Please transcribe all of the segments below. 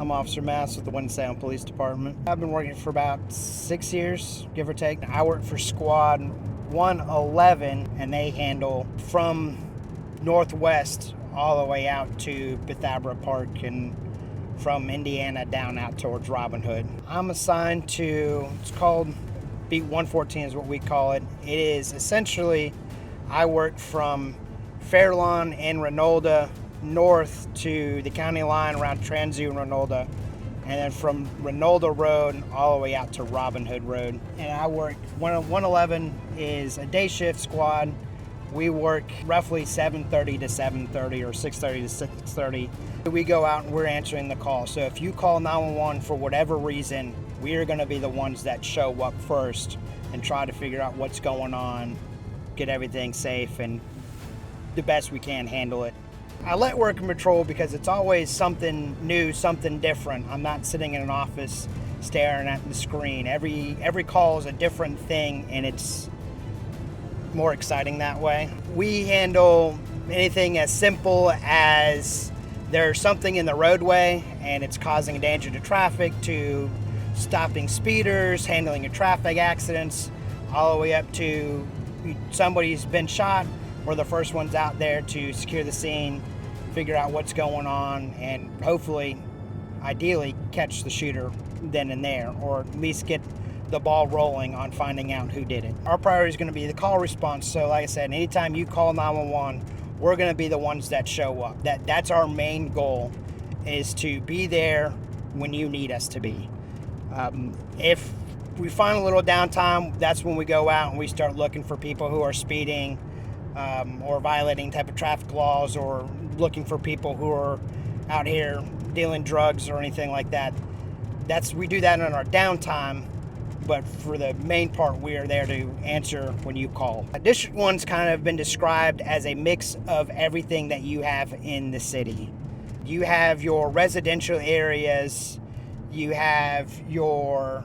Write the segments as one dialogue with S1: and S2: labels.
S1: I'm Officer Mass with the Winston-Salem Police Department. I've been working for about 6 years, give or take. I work for Squad 111, and they handle from Northwest all the way out to Bethabara Park and from Indiana down out towards Robin Hood. I'm assigned to, it's called Beat 114 is what we call it. It is essentially, I work from Fairlawn and Renolda north to the county line around Transu and Renolda, and then from Renolda Road all the way out to Robin Hood Road. And I work, 111 is a day shift squad. We work roughly 7:30 to 7:30 or 6:30 to 6:30. We go out and we're answering the call. So if you call 911 for whatever reason, we are going to be the ones that show up first and try to figure out what's going on, get everything safe, and the best we can handle it. I let work and patrol because it's always something new, something different. I'm not sitting in an office staring at the screen. Every call is a different thing, and it's more exciting that way. We handle anything as simple as there's something in the roadway and it's causing danger to traffic, to stopping speeders, handling of traffic accidents, all the way up to somebody's been shot. We're the first ones out there to secure the scene, figure out what's going on, and hopefully, ideally, catch the shooter then and there, or at least get the ball rolling on finding out who did it. Our priority is going to be the call response. So like I said, anytime you call 911, we're going to be the ones that show up. That's our main goal, is to be there when you need us to be. If we find a little downtime, that's when we go out and we start looking for people who are speeding, or violating type of traffic laws, or looking for people who are out here dealing drugs or anything like that. We do that in our downtime, but for the main part, we are there to answer when you call. District 1's kind of been described as a mix of everything that you have in the city. You have your residential areas, you have your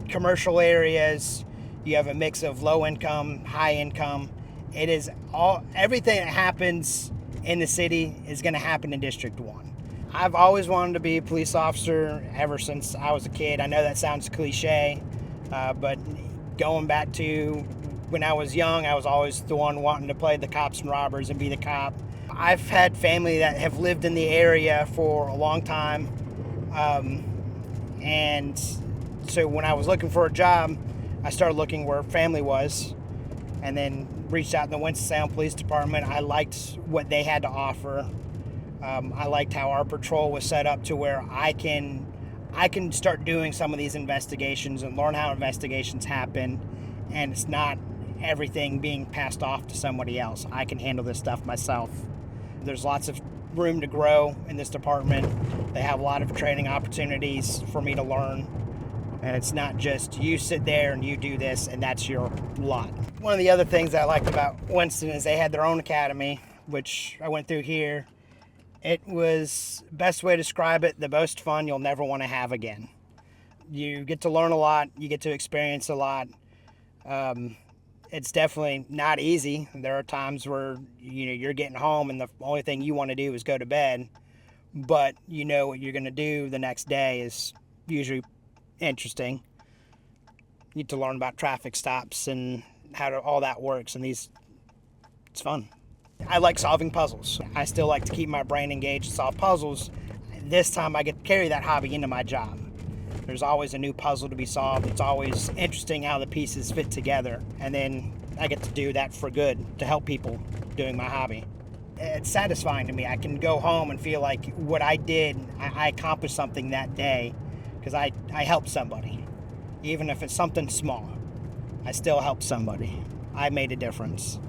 S1: commercial areas, you have a mix of low income, high income. It is everything that happens in the city is going to happen in District 1. I've always wanted to be a police officer ever since I was a kid. I know that sounds cliche, but going back to when I was young, I was always the one wanting to play the cops and robbers and be the cop. I've had family that have lived in the area for a long time, and so when I was looking for a job, I started looking where family was, and then reached out to the Winston-Salem Police Department. I liked what they had to offer. I liked how our patrol was set up to where I can start doing some of these investigations and learn how investigations happen, and it's not everything being passed off to somebody else. I can handle this stuff myself. There's lots of room to grow in this department. They have a lot of training opportunities for me to learn. And it's not just you sit there and you do this and that's your lot. One of the other things I liked about Winston is they had their own academy, which I went through here. It was, best way to describe it, the most fun you'll never want to have again. You get to learn a lot, you get to experience a lot. It's definitely not easy. There are times where you're getting home and the only thing you want to do is go to bed, but you know what you're going to do the next day is usually interesting. You need to learn about traffic stops and how all that works, and it's fun. I like solving puzzles. I still like to keep my brain engaged and solve puzzles. This time I get to carry that hobby into my job. There's always a new puzzle to be solved. It's always interesting how the pieces fit together, and then I get to do that for good, to help people doing my hobby. It's satisfying to me. I can go home and feel like what I did, I accomplished something that day, because I helped somebody. Even if it's something small, I still helped somebody. I made a difference.